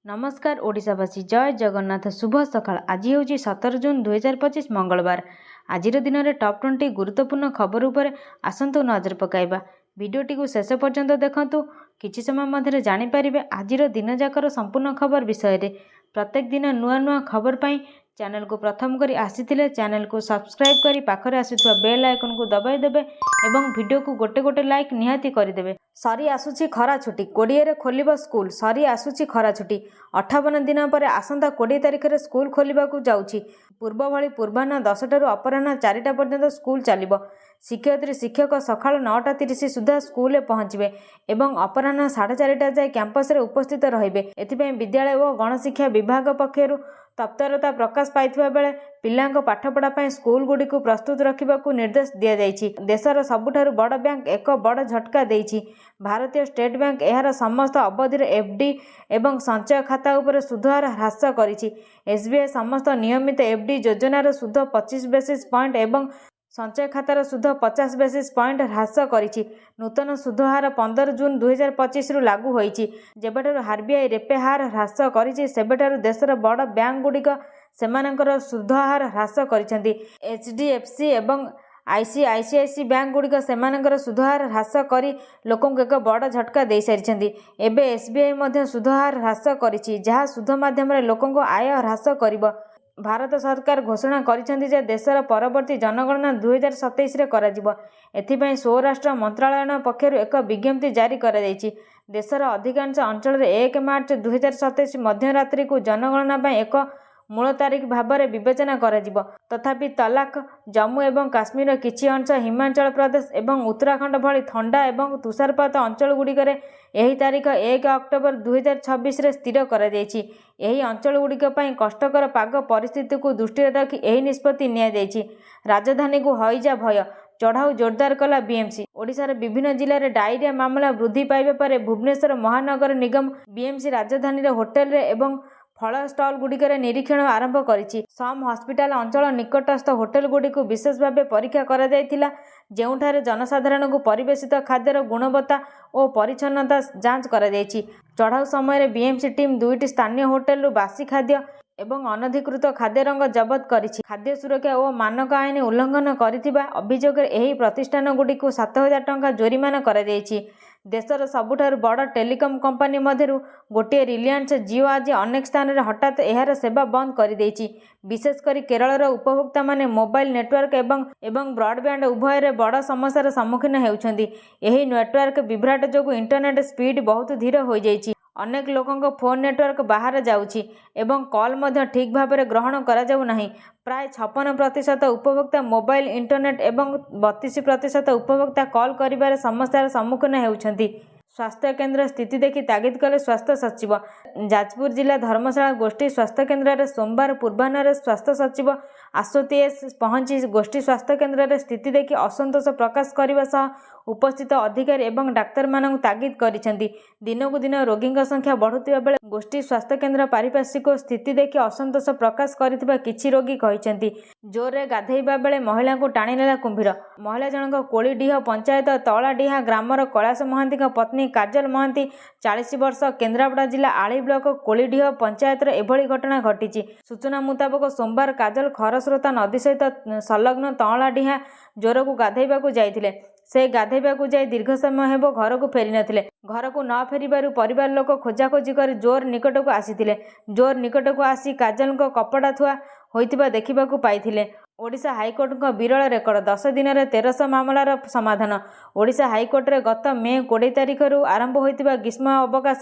नमस्कार ओडिशावासी जय जगन्नाथ शुभ सकाळ। आज हूँ 17 जून 2025 मंगलवार। आज दिन में टॉप 20 गुरुत्वपूर्ण खबर उपर आसतु नजर पकाइबा। वीडियोटी को शेष पर्यंत देखंतु। किछि समय मध्य जानिपारे आज दिन जाकर संपूर्ण खबर विषय में। प्रत्येक दिन नुआ नुआ खबर पाई चैनल को प्रथम करी आसीथिले चैनल को सब्सक्राइब करी पाखरे आସୁଥିବା बेल आइकन को दबाई देबे एवं वीडियो को गोटे गोटे लाइक निहाती करिदेबे। सरी आसुची खरा छुट्टी 20 रे खोलिबो स्कूल। सरी आसुची खरा छुट्टी 58 दिन पर आसंता 20 तारिख रे स्कूल खोलिबाकू जाउची। पूर्व भली पूर्वाह्न 10 टारू अपराह्न 4टा पर्यंत स्कूल चलिबो। शिक्षयित्री शिक्षक सकाळ 9:30 सुधा स्कूल पहुंचबे एवं अपराह्न 4:30 जाए कैंपस रे उपस्थित रहिबे। एथिपई विद्यालय और गणशिक्षा विभाग पक्षरु तत्परता प्रकाश पाइथिबा बेले पिलांक पाठपढ़ा पई स्कूल गुडी को प्रस्तुत रखिबाकू निर्देश दिया जायछि। देशर सबुठारु बड़ बैंक एक बड़ झटका देइछि। भारतीय स्टेट बैंक एहार समस्त अवधि एफडी एवं संचय खाता उपर सुधहार ह्रास करिछि। एसबीआई समस्त नियमित एफडी योजनार सुध 25 बेसिस पॉइंट एवं संचय खातार सुध 50 बेसिस पॉइंट ह्रास करिछि। नूतन सुधहार 15 जून 2025 रु लागू होइछि। जेबेठारु आरबीआई रेपे हार ह्रास करिछि सेबेठारु देशर बड़ बैंक गुडिक सेमानकर सुधहार ह्रास करिसेंति। एचडीएफसी एवं आईसीआईसीआई बैंक गुडिक सेमानकर सुधहार ह्रास करी लोकंक एक बड़ झटका दे सारिसेंति। एबे एसबीआई मध्ये सुधहार ह्रास करिछि जहा सुध माध्यम रे लोकंक आय ह्रास करिबो। भारत सरकार घोषणा करिसेंति जे देशर परवर्ती जनगणना 2027 रे कराजिबो। एथिपई स्वराष्ट्र मंत्रालय पक्षरु एक विज्ञप्ति जारी करा जायछि। देशर अधिकांश अंचल रे 1 मार्च 2027 मध्यरात्रि को जनगणना पई एक मूल तारीख भाବରେ ବିବେଚନା କରାଯିବ। तथापि तलाक जम्मू एवं काश्मीर किछि अंश हिमाचल प्रदेश एवं उत्तराखंड भली ठंडा एवं तुषारपात अंचल गुड़िकरे एही तारीख 1 अक्टोबर 2026 रे स्थिर करा जायछि। एही अंचल गुड़िक पई कष्टकर पाग परिस्थिति को दृष्टि रखी एही निष्पत्ति निया जायछि। राजधानी को हईजा भय चढ़ाऊ जोरदार कला बीएमसी। ओडिशार विभिन्न जिले में डायरिया मामला वृद्धि पाइबा पर भुवनेश्वर महानगर निगम बीएमसी राजधानी होटेल एवं फल स्टल गुड़िकर निरीक्षण आरंभ करिछि। सम हॉस्पिटल अंचल निकटस्थ होटेल गुडी को विशेष भाव परीक्षा करा जायथिला जेउठारे जनसाधारण को परिवेशित खाद्यर गुणवत्ता और परिच्छन्नता जांच करा जायछि। चढ़ाऊ समय बीएमसी टीम 2टी स्थानीय होटेल बासी खाद्य एवं अनधिकृत खाद्य रंग जबत करिछि। खाद्य सुरक्षा और मानक आईन उल्लंघन करिथिबा अभियोग एही प्रतिष्ठान गुडी को 7,000 टंका जोरिमाना करा जायछि। देशर सबुठारु बड़ टेलिकम कंपनी मध्यरु गोटे रिलायंस जियो आज अनेक स्थान रे हठात एहार सेवा बंद कर देइछि। विशेषकर केरलर उपभोक्ता माने मोबाइल नेटवर्क एवं ब्रॉडबैंड उभय रे बड़ समस्यार सम्मुखीन हेउछन्ति। एही नेटवर्क विभ्राट जोगु इंटरनेट स्पीड बहुत धीर हो जाइछि। अनेक लोकंक फोन नेटवर्क बाहर जाउछि एवं कॉल मध्य ठीक भाव में ग्रहण करा जाउ नाही। प्राय 56% उपभोक्ता मोबाइल इंटरनेट एवं 32% उपभोक्ता कॉल करिबार समस्यार सम्मुखीन हेउछन्ति। स्वास्थ्य केन्द्र स्थिति देखि तागिद कले स्वास्थ्य सचिव। जाजपुर जिला धर्मशाला गोष्ठी स्वास्थ्य केन्द्र रे सोमवार पूर्वाह्न स्वास्थ्य सचिव आशुतोष पहुंची गोष्ठी स्वास्थ्य केन्द्र रे स्थिति देखि असंतोष प्रकाश करने सह उपस्थित अधिकारी एवं डाक्तर मानक तागिद करिसेंति। दिनकू दिन रोगी संख्या बढ़ुतिबा बेले गोष्ठी स्वास्थ्य केन्द्र पारिपार्श्विक स्थिति देखि असंतोष प्रकाश करिथिबा किछि रोगी कहिसेंति। जोरे गाधेइबा बेले महिला को टाणी नेला कुंभीर। महिला जनक कोलीडीह पंचायत तलाडीहा ग्रामर कैलाश महांती पत्नी काजल महांती 40 वर्ष केन्द्रापड़ा जिला आली ब्लॉक कोलीडीह पंचायत एभली घटना घटी। सूचना मुताबक सोमवार काजल खरस्रोता नदी सहित संलग्न तलाडीहा जोर को गाधेइबाकू जाइथिले। से गाधेइबाकू जाई दीर्घ समय हेबो घर को फेरी नथिले। घर को न फेरिबारु परिवार लोक खोजाखोजी कर जोर निकट को आसीथिले। जोर निकट को आसी काजल को कपड़ा थुआ होइतिबा देखिबाकू पाइथिले। ओडिशा हाईकोर्ट का विरल रेकर्ड 10 दिन में 1300 मामलार समाधान। ओडिशा हाईकोर्ट रे गत मे 20 तारिख रु आरंभ होइतिबा ग्रीष्म अवकाश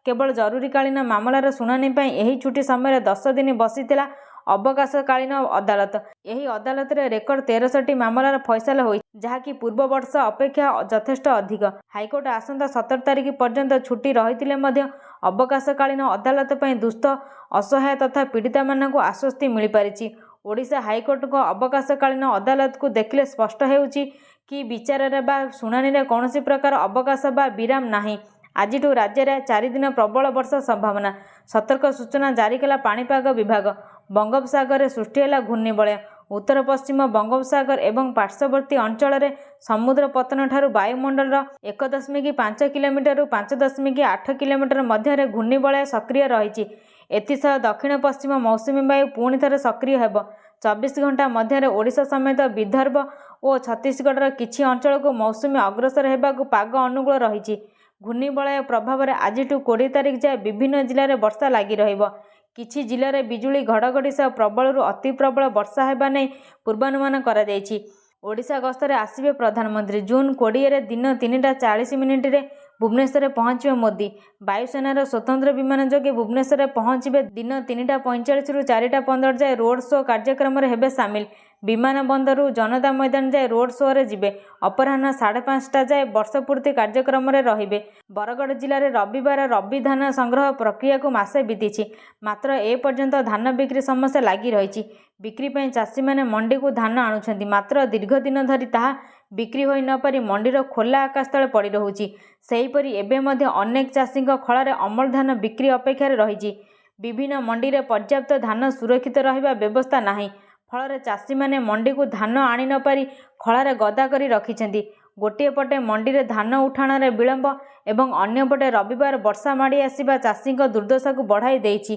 केवल जरूरीकालीन मामलार शुणाणी पई एही छुट्टी समय 10 दिन बसिथिला अवकाशकालीन अदालत। यही अदालत रे रेकर्ड 1300टी मामलार फैसला होई जहाँकि पूर्व वर्ष अपेक्षा यथेष्ट अधिक। हाईकोर्ट आसंता 17 तारिख पर्यंत छुट्टी रहितिले मध्य अवकाशकालीन अदालत पई दुस्थ असहाय तथा पीड़िता मानकु आश्वस्ति मिली पारिछि। ओडिशा हाईकोर्ट को अवकाशकालीन अदालत को देखले स्पष्ट हेउछि कि विचार रे बा शुणाणी रे कौनसी प्रकार अवकाश बा विराम नाही। आज राज्य में 4 दिन प्रबल वर्षा संभावना। सतर्क सूचना जारी कला पाणीपाग विभाग। बंगोपसागर सृष्टि है घूर्णिबलय। उत्तर पश्चिम बंगोपसागर एवं पार्श्ववर्ती अंचल समुद्र पतन ठारू वायुमंडल 1.5 किलोमीटर 5.8 किलोमीटर मध्य घूर्णिबलय सक्रिय रही। एथिसह दक्षिण पश्चिम मौसुमी वायु पुणी थे सक्रिय होब। 24 घंटा मध्य ओडिशा समेत विदर्भ और छत्तीसगढ़ किछि अंचल को मौसुमी अग्रसर होगा पाग अनुकूल रही। घूर्णिबलय प्रभाव में आज 20 तारिख जाए विभिन्न जिले में वर्षा लगी रहिबो। किछि जिले में बिजुली घड़घड़ी सह प्रबल अति प्रबल वर्षा हेबा नै पूर्वानुमान करा जायछि। ओडिशा गस्तरे आसिबे प्रधानमंत्री। जून 20 दिन 3:40 भुवनेश्वर पहुंचे मोदी। वायुसेनार स्वतंत्र विमान जोगे भुवनेश्वर पहुंचे दिन 3:45 रु 4:15 जाए रोड शो कार्यक्रम हेबे सामिल। विमान बंदरू जनता मैदान जाए रोड शो रे जिबे। अपराह्न 5:30 जाए वर्षपूर्ति कार्यक्रम रे रहिबे। बरगढ़ जिले में रविवार रबी धान संग्रह प्रक्रिया को मासे बीती। मात्र ए पर्यंत धान बिक्री समस्या लगी रही। बिक्री ପାଇଁ ଚାଷୀ ମାନେ ମଣ୍ଡିକୁ ଧାନ ଆଣୁଛନ୍ତି, ମାତ୍ର ଦୀର୍ଘ ଦିନ ଧରି ତାହା ବିକ୍ରି ହୋଇ ନ ପାରି ମଣ୍ଡିର ଖୋଲା ଆକାଶ ତଳେ ପଡ଼ି ରହୁଛି। ସେହିପରି ଏବେ ମଧ୍ୟ ଅନେକ ଚାଷୀଙ୍କ ଖଳାରେ ଅମଳ ଧାନ ବିକ୍ରି ଅପେକ୍ଷାରେ ରହିଛି। ବିଭିନ୍ନ ମଣ୍ଡିରେ ପର୍ଯ୍ୟାପ୍ତ ଧାନ ସୁରକ୍ଷିତ ରହିବା ବ୍ୟବସ୍ଥା ନାହିଁ। ଫଳରେ ଚାଷୀମାନେ ମଣ୍ଡିକୁ ଧାନ ଆଣି ନ ପାରି ଖଳାରେ ଗଦା କରି ରଖିଛନ୍ତି। ଗୋଟିଏ ପଟେ ମଣ୍ଡିରେ ଧାନ ଉଠାଣରେ ବିଳମ୍ବ ଏବଂ ଅନ୍ୟପଟେ ରବିବାର ବର୍ଷା ମାଡ଼ି ଆସିବା ଚାଷୀଙ୍କ ଦୁର୍ଦ୍ଦଶାକୁ ବଢ଼ାଇ ଦେଇଛି।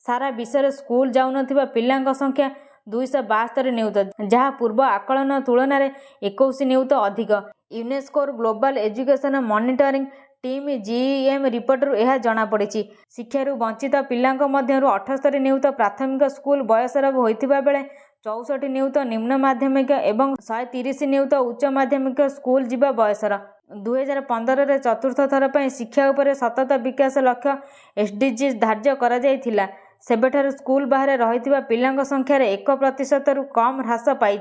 ସାରା ବିଶ୍ୱରେ ସ୍କୁଲ ଯାଉନଥିବା ପିଲାଙ୍କ ସଂଖ୍ୟା 272 ନିୟୁତ, ଯାହା ପୂର୍ବ ଆକଳନ ତୁଳନାରେ 21 ନିୟୁତ ଅଧିକ। ୟୁନେସ୍କୋର global education monitoring team GEM रिपोर्टरू यह जमापड़ी। शिक्षारू वंचित पिलांक मध्यरू 78 नियुत प्राथमिक स्कूल बयसर होइतिबा बेले 64 नियुत निम्न माध्यमिक एवं 130 नियुत उच्च माध्यमिक स्कूल जीवा बयसर। 2015 रे चतुर्थ थर पर शिक्षा उपर सतत विकास लक्ष्य SDG धार्य करा जायथिला। सेबेठार स्कूल बाहर रही पिलांक संख्यार 1% रु कम ह्रास पाई।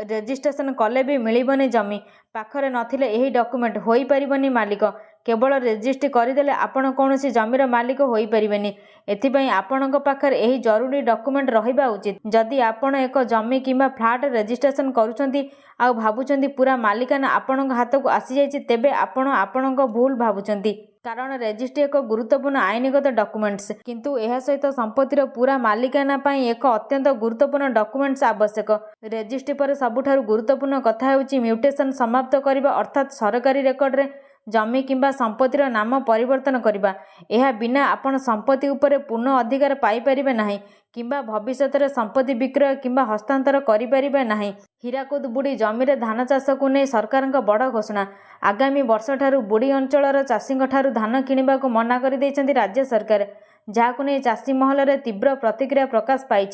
रेजिस्ट्रेशन कले भी मिलबनी जमी। पाखरे नथिले एही डॉक्यूमेंट होई परिबनी मालिक। केवल रेजिस्ट करदेले आपण कौनसी जमीर मालिक होई परिबेनी। एथिपई आपणक पाखरे एही जरूरी डॉक्यूमेंट रहिबा उचित। जदि आपण एक जमी किंबा फ्लैट रेजिस्ट्रेशन करूछंती आ भाबुछंती पूरा मालिकाना आपणक हाथ को आसी जायछि, तेबे आपण आपणक भूल भाबुछंती। कारण रेजिस्ट्री एक गुरुत्वपूर्ण आईनगत डॉक्यूमेंट्स, किंतु यह सहित संपत्तिर पूरा मालिकाना पाई एक अत्यंत गुरुत्वपूर्ण डॉक्यूमेंट्स आवश्यक। रेजिस्ट्री पर सबुठारु गुरुत्वपूर्ण कथा हेउछि म्यूटेशन समाप्त करिबा, अर्थात सरकारी रेकर्ड रे जमी किंबा संपत्तिर नाम परिवर्तन करिबा। एहा बिना आपण संपत्ति उपरे पूर्ण अधिकार पाई परिबे नाही किंबा भविष्यत रे संपत्ति विक्रय किंबा हस्तांतर करि परिबे नाही। हीराकुद बुड़ी जमीरे धान चाष को नहीं सरकारक बड़ घोषणा। आगामी वर्ष ठारू बुड़ी अंचलर चाषींक ठारू धान किणिबाकू मना कर दैछन्ती राज्य सरकार, जहाकू नहीं चाषी महल रे तीव्र प्रतिक्रिया प्रकाश पाई।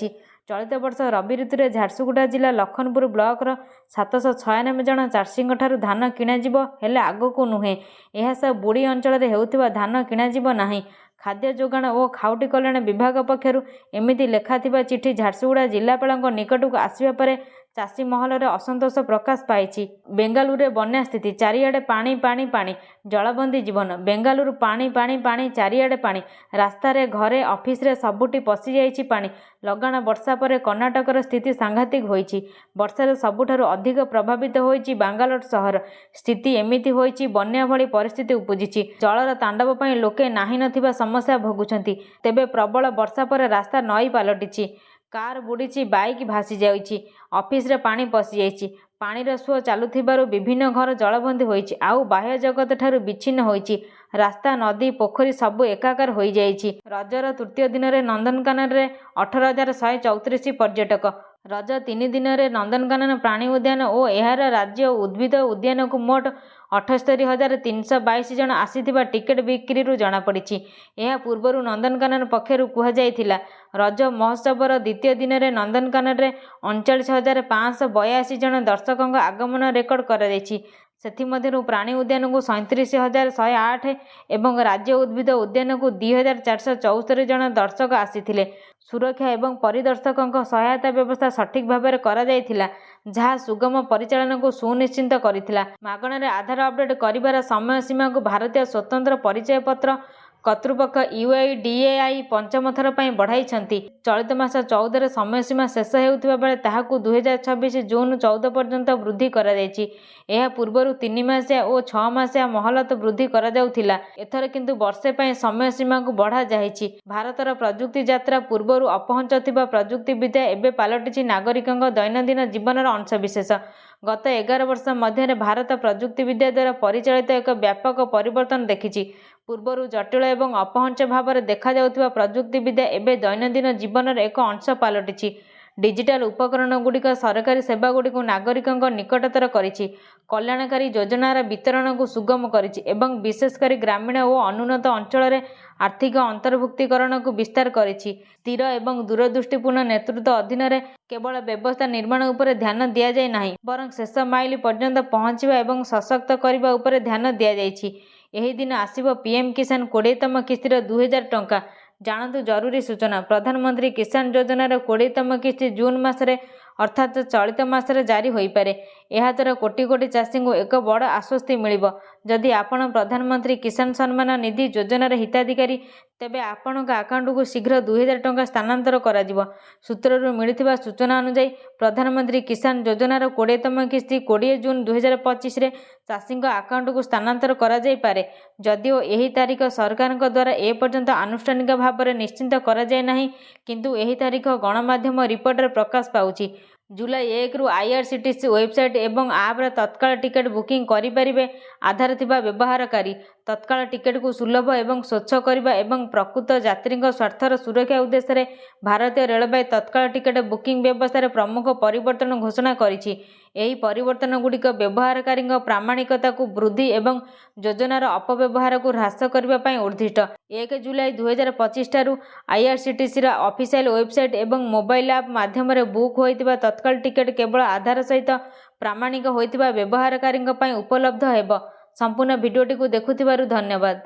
चलित वर्ष रबी ऋतु में झारसुगुड़ा जिला लखनपुर ब्लॉकर 796 जन चाषींक ठारू धान किणाजिब, हेले आगकू नुहे। यह सब बुड़ी अंचल में हेउथिबा धान किणाजिब नाही। खाद्य जोगाण और खाउटी कल्याण विभाग पक्षर एमिति लेखाथिबा चिठी झारसुगुड़ा जिलापालଙ୍କ निकटକୁ ଆସିବା ପରେ चाषी महल रे असंतोष प्रकाश पाई। बेंगालुरु रे बन्या स्थिति, चारिआडे पानी पानी पानी, जलबंदी जीवन। बेंगालुरु पानी पानी पानी, चारिआडे पानी। रास्ता रे घरे ऑफिस रे सबुटी पशि जाइछि पानी। लगाण वर्षा पर कर्णाटकर स्थिति सांघातिक होइछि। वर्षा रे सबुठारु अधिक प्रभावित होइछि बांगालोर सहर। स्थिति एमिति होइछि बन्या भली परिस्थिति उपजिछि। जलर तांडव पई लोके नाही नथिबा समस्या भोगुछन्ति। तेबे प्रबल वर्षा पर रास्ता नई पालटिछि। कार बुड़ीची, बाइक भासी जाइछि, ऑफिस रे पानी पशि जाइछि। पानीर सुओ चालुथिबारु विभिन्न घर जलबंदी होइछि, आउ बाह्य जगत ठारू विच्छिन्न होइछि। रास्ता, नदी, पोखरी सबु एकाकार होई जाइछि। रजर तृतीय दिन में नंदनकानन रे 18,134 पर्यटक। रज 3 दिन में नंदनकानन प्राणी उद्यान और यार राज्य उद्भिद उद्यान को मोट 78,322 जन आसीथिबा टिकेट बिक्री जनापड़ी। यह पूर्वर नंदनकानन पक्षर कहुला रज महोत्सवर द्वितीय दिन में नंदनकानन रे 39,582 जन दर्शकों आगमन रेकर्ड कर ସେଥିମଧ୍ୟରୁ प्राणी उद्यान को 37,108 एवं राज्य उद्भिद उद्यान को 2,474 जन दर्शक आसीथिले। सुरक्षा एवं परिदर्शकों सहायता व्यवस्था सठिक भाव में करा जायथिला, जहाँ सुगम परिचालन को सुनिश्चित करिथिला। मागणारे आधार अपडेट करिबार समय सीमा को भारतीय स्वतंत्र परिचय पत्र କର୍ତ୍ତୃପକ୍ଷ UIDAI ପଞ୍ଚମ ଥର ପାଇଁ ବଢ଼ାଇଛନ୍ତି। ଚଳିତ ମାସ 14ରେ ସମୟସୀମା ଶେଷ ହେଉଥିବା ବେଳେ ତାହାକୁ 2026 ଜୁନ୍ 14 ପର୍ଯ୍ୟନ୍ତ ବୃଦ୍ଧି କରାଯାଇଛି। ଏହା ପୂର୍ବରୁ 3 ମାସିଆ ଓ 6 ମାସିଆ ମହଲତ ବୃଦ୍ଧି କରାଯାଉଥିଲା। ଏଥର କିନ୍ତୁ ବର୍ଷେ ପାଇଁ ସମୟସୀମାକୁ ବଢ଼ାଯାଇଛି। ଭାରତର ପ୍ରଯୁକ୍ତି ଯାତ୍ରା ପୂର୍ବରୁ ଅପହଞ୍ଚ ଥିବା ପ୍ରଯୁକ୍ତିବିଦ୍ୟା ଏବେ ପାଲଟିଛି ନାଗରିକଙ୍କ ଦୈନନ୍ଦିନ ଜୀବନର ଅଂଶବିଶେଷ। ଗତ 11 ବର୍ଷ ମଧ୍ୟରେ ଭାରତ ପ୍ରଯୁକ୍ତିବିଦ୍ୟା ଦ୍ୱାରା ପରିଚାଳିତ ଏକ ବ୍ୟାପକ ପରିବର୍ତ୍ତନ ଦେଖିଛି। ପୂର୍ବରୁ ଜଟିଳ ଏବଂ ଅପହଞ୍ଚ ଭାବରେ ଦେଖାଯାଉଥିବା ପ୍ରଯୁକ୍ତିବିଦ୍ୟା ଏବେ ଦୈନନ୍ଦିନ ଜୀବନର ଏକ ଅଂଶ ପାଲଟିଛି। ଡିଜିଟାଲ ଉପକରଣଗୁଡ଼ିକ ସରକାରୀ ସେବାଗୁଡ଼ିକୁ ନାଗରିକଙ୍କ ନିକଟତର କରିଛି, କଲ୍ୟାଣକାରୀ ଯୋଜନାର ବିତରଣକୁ ସୁଗମ କରିଛି ଏବଂ ବିଶେଷ କରି ଗ୍ରାମୀଣ ଓ ଅନୁନ୍ନତ ଅଞ୍ଚଳରେ ଆର୍ଥିକ ଅନ୍ତର୍ଭୁକ୍ତିକରଣକୁ ବିସ୍ତାର କରିଛି। ସ୍ଥିର ଏବଂ ଦୂରଦୃଷ୍ଟିପୂର୍ଣ୍ଣ ନେତୃତ୍ୱ ଅଧୀନରେ କେବଳ ବ୍ୟବସ୍ଥା ନିର୍ମାଣ ଉପରେ ଧ୍ୟାନ ଦିଆଯାଇ ନାହିଁ, ବରଂ ଶେଷ ମାଇଲ ପର୍ଯ୍ୟନ୍ତ ପହଞ୍ଚିବା ଏବଂ ସଶକ୍ତ କରିବା ଉପରେ ଧ୍ୟାନ ଦିଆଯାଇଛି। ଏହି ଦିନ ଆସିବ PM କିଷାନ 20ତମ କିସ୍ତିର 2000 ଟଙ୍କା। ଜାଣନ୍ତୁ ଜରୁରୀ ସୂଚନା। ପ୍ରଧାନମନ୍ତ୍ରୀ କିଷାନ ଯୋଜନାର 20ତମ କିସ୍ତି ଜୁନ୍ ମାସରେ ଅର୍ଥାତ୍ ଚଳିତ ମାସରେ ଜାରି ହୋଇପାରେ। ଏହାଦ୍ୱାରା କୋଟି କୋଟି ଚାଷୀଙ୍କୁ ଏକ ବଡ଼ ଆଶ୍ୱସ୍ତି ମିଳିବ। ଯଦି ଆପଣ ପ୍ରଧାନମନ୍ତ୍ରୀ କିଷାନ ସମ୍ମାନ ନିଧି ଯୋଜନାର ହିତାଧିକାରୀ, ତେବେ ଆପଣଙ୍କ ଆକାଉଣ୍ଟକୁ ଶୀଘ୍ର 2000 ଟଙ୍କା ସ୍ଥାନାନ୍ତର କରାଯିବ। ସୂତ୍ରରୁ ମିଳିଥିବା ସୂଚନା ଅନୁଯାୟୀ ପ୍ରଧାନମନ୍ତ୍ରୀ କିଷାନ ଯୋଜନାର 20ତମ କିସ୍ତି 20 ଜୁନ୍ 2025ରେ ଚାଷୀଙ୍କ ଆକାଉଣ୍ଟକୁ ସ୍ଥାନାନ୍ତର କରାଯାଇପାରେ। ଯଦିଓ ଏହି ତାରିଖ ସରକାରଙ୍କ ଦ୍ୱାରା ଏପର୍ଯ୍ୟନ୍ତ ଆନୁଷ୍ଠାନିକ ଭାବରେ ନିଶ୍ଚିତ କରାଯାଇ ନାହିଁ, କିନ୍ତୁ ଏହି ତାରିଖ ଗଣମାଧ୍ୟମ ରିପୋର୍ଟରେ ପ୍ରକାଶ ପାଉଛି। ଜୁଲାଇ 1ରୁ IRCTC ୱେବସାଇଟ୍ ଏବଂ ଆପ୍ରେ ତତ୍କାଳ ଟିକେଟ୍ ବୁକିଂ କରିପାରିବେ ଆଧାର ଥିବା ବ୍ୟବହାରକାରୀ। ତତ୍କାଳ ଟିକେଟକୁ ସୁଲଭ ଏବଂ ସ୍ୱଚ୍ଛ କରିବା ଏବଂ ପ୍ରକୃତ ଯାତ୍ରୀଙ୍କ ସ୍ୱାର୍ଥର ସୁରକ୍ଷା ଉଦ୍ଦେଶ୍ୟରେ ଭାରତୀୟ ରେଳବାଇ ତତ୍କାଳ ଟିକେଟ ବୁକିଂ ବ୍ୟବସ୍ଥାରେ ପ୍ରମୁଖ ପରିବର୍ତ୍ତନ ଘୋଷଣା କରିଛି। ଏହି ପରିବର୍ତ୍ତନଗୁଡ଼ିକ ବ୍ୟବହାରକାରୀଙ୍କ ପ୍ରାମାଣିକତାକୁ ବୃଦ୍ଧି ଏବଂ ଯୋଜନାର ଅପବ୍ୟବହାରକୁ ହ୍ରାସ କରିବା ପାଇଁ ଉଦ୍ଦିଷ୍ଟ। 1 ଜୁଲାଇ 2025 ଠାରୁ IRCTCର ଅଫିସିଆଲ ୱେବସାଇଟ୍ ଏବଂ ମୋବାଇଲ ଆପ୍ ମାଧ୍ୟମରେ ବୁକ୍ ହୋଇଥିବା ତତ୍କାଳ ଟିକେଟ୍ କେବଳ ଆଧାର ସହିତ ପ୍ରାମାଣିକ ହୋଇଥିବା ବ୍ୟବହାରକାରୀଙ୍କ ପାଇଁ ଉପଲବ୍ଧ ହେବ। ସମ୍ପୂର୍ଣ୍ଣ ଭିଡ଼ିଓଟିକୁ ଦେଖୁଥିବାରୁ ଧନ୍ୟବାଦ।